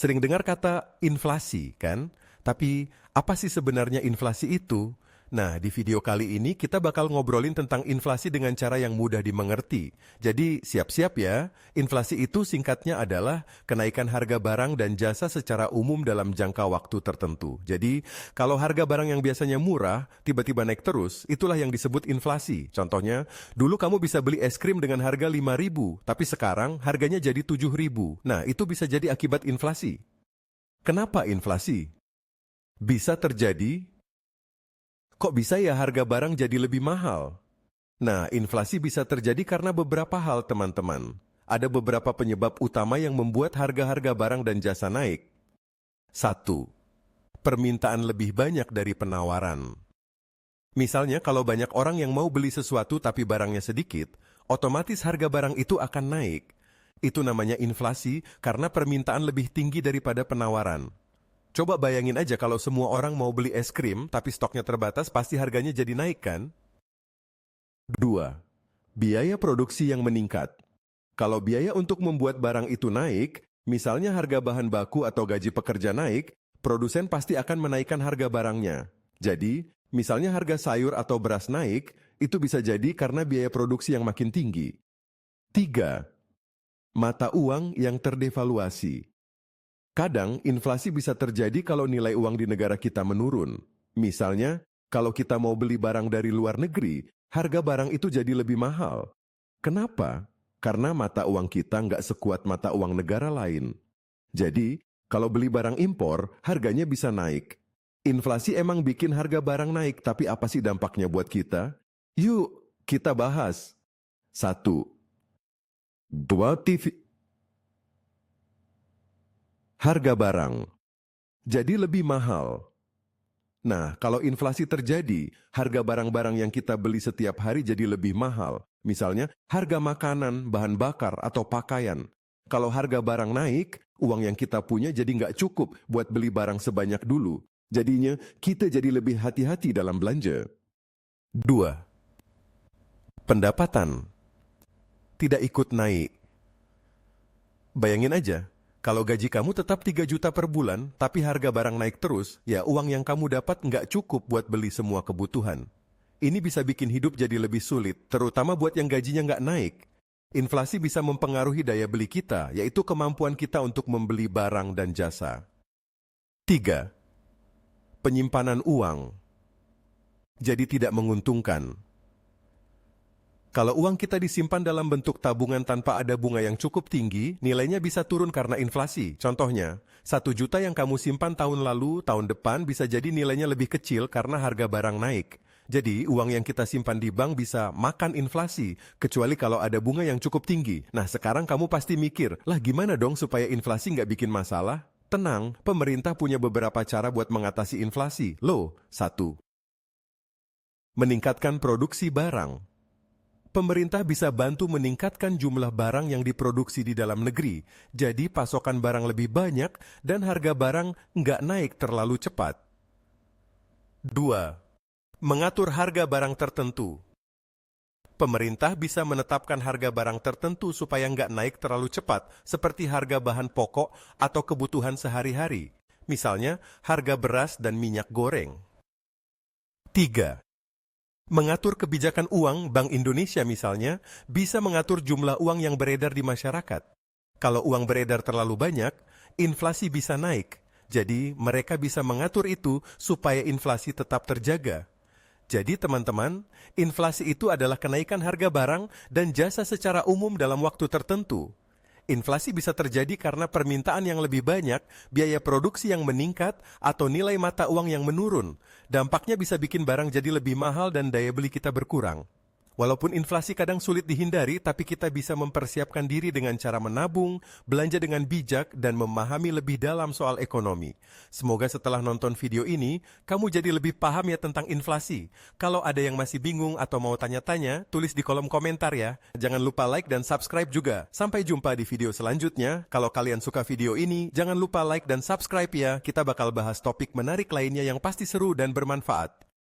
Sering dengar kata inflasi, kan? Tapi apa sih sebenarnya inflasi itu? Nah, di video kali ini kita bakal ngobrolin tentang inflasi dengan cara yang mudah dimengerti. Jadi, siap-siap ya. Inflasi itu singkatnya adalah kenaikan harga barang dan jasa secara umum dalam jangka waktu tertentu. Jadi, kalau harga barang yang biasanya murah, tiba-tiba naik terus, itulah yang disebut inflasi. Contohnya, dulu kamu bisa beli es krim dengan harga 5.000, tapi sekarang harganya jadi 7.000. Nah, itu bisa jadi akibat inflasi. Kenapa inflasi bisa terjadi? Kok bisa ya harga barang jadi lebih mahal? Nah, inflasi bisa terjadi karena beberapa hal, teman-teman. Ada beberapa penyebab utama yang membuat harga-harga barang dan jasa naik. 1. Permintaan lebih banyak dari penawaran. Misalnya, kalau banyak orang yang mau beli sesuatu tapi barangnya sedikit, otomatis harga barang itu akan naik. Itu namanya inflasi karena permintaan lebih tinggi daripada penawaran. Coba bayangin aja kalau semua orang mau beli es krim, tapi stoknya terbatas, pasti harganya jadi naik kan? 2. Biaya produksi yang meningkat. Kalau biaya untuk membuat barang itu naik, misalnya harga bahan baku atau gaji pekerja naik, produsen pasti akan menaikkan harga barangnya. Jadi, misalnya harga sayur atau beras naik, itu bisa jadi karena biaya produksi yang makin tinggi. 3. Mata uang yang terdevaluasi. Kadang, inflasi bisa terjadi kalau nilai uang di negara kita menurun. Misalnya, kalau kita mau beli barang dari luar negeri, harga barang itu jadi lebih mahal. Kenapa? Karena mata uang kita nggak sekuat mata uang negara lain. Jadi, kalau beli barang impor, harganya bisa naik. Inflasi emang bikin harga barang naik, tapi apa sih dampaknya buat kita? Yuk, kita bahas. 1. Harga barang jadi lebih mahal. Nah, kalau inflasi terjadi, harga barang-barang yang kita beli setiap hari jadi lebih mahal. Misalnya, harga makanan, bahan bakar, atau pakaian. Kalau harga barang naik, uang yang kita punya jadi nggak cukup buat beli barang sebanyak dulu. Jadinya, kita jadi lebih hati-hati dalam belanja. 2. Pendapatan tidak ikut naik. Bayangin aja, kalau gaji kamu tetap 3 juta per bulan, tapi harga barang naik terus, ya uang yang kamu dapat nggak cukup buat beli semua kebutuhan. Ini bisa bikin hidup jadi lebih sulit, terutama buat yang gajinya nggak naik. Inflasi bisa mempengaruhi daya beli kita, yaitu kemampuan kita untuk membeli barang dan jasa. 3. Penyimpanan uang jadi tidak menguntungkan. Kalau uang kita disimpan dalam bentuk tabungan tanpa ada bunga yang cukup tinggi, nilainya bisa turun karena inflasi. Contohnya, 1 juta yang kamu simpan tahun lalu, tahun depan bisa jadi nilainya lebih kecil karena harga barang naik. Jadi, uang yang kita simpan di bank bisa makan inflasi, kecuali kalau ada bunga yang cukup tinggi. Nah, sekarang kamu pasti mikir, lah gimana dong supaya inflasi nggak bikin masalah? Tenang, pemerintah punya beberapa cara buat mengatasi inflasi. Loh, 1. Meningkatkan produksi barang. Pemerintah bisa bantu meningkatkan jumlah barang yang diproduksi di dalam negeri, jadi pasokan barang lebih banyak dan harga barang nggak naik terlalu cepat. 2. Mengatur harga barang tertentu. Pemerintah bisa menetapkan harga barang tertentu supaya nggak naik terlalu cepat, seperti harga bahan pokok atau kebutuhan sehari-hari, misalnya harga beras dan minyak goreng. 3. Mengatur kebijakan uang. Bank Indonesia misalnya bisa mengatur jumlah uang yang beredar di masyarakat. Kalau uang beredar terlalu banyak, inflasi bisa naik. Jadi mereka bisa mengatur itu supaya inflasi tetap terjaga. Jadi teman-teman, inflasi itu adalah kenaikan harga barang dan jasa secara umum dalam waktu tertentu. Inflasi bisa terjadi karena permintaan yang lebih banyak, biaya produksi yang meningkat, atau nilai mata uang yang menurun. Dampaknya bisa bikin barang jadi lebih mahal dan daya beli kita berkurang. Walaupun inflasi kadang sulit dihindari, tapi kita bisa mempersiapkan diri dengan cara menabung, belanja dengan bijak, dan memahami lebih dalam soal ekonomi. Semoga setelah nonton video ini, kamu jadi lebih paham ya tentang inflasi. Kalau ada yang masih bingung atau mau tanya-tanya, tulis di kolom komentar ya. Jangan lupa like dan subscribe juga. Sampai jumpa di video selanjutnya. Kalau kalian suka video ini, jangan lupa like dan subscribe ya. Kita bakal bahas topik menarik lainnya yang pasti seru dan bermanfaat.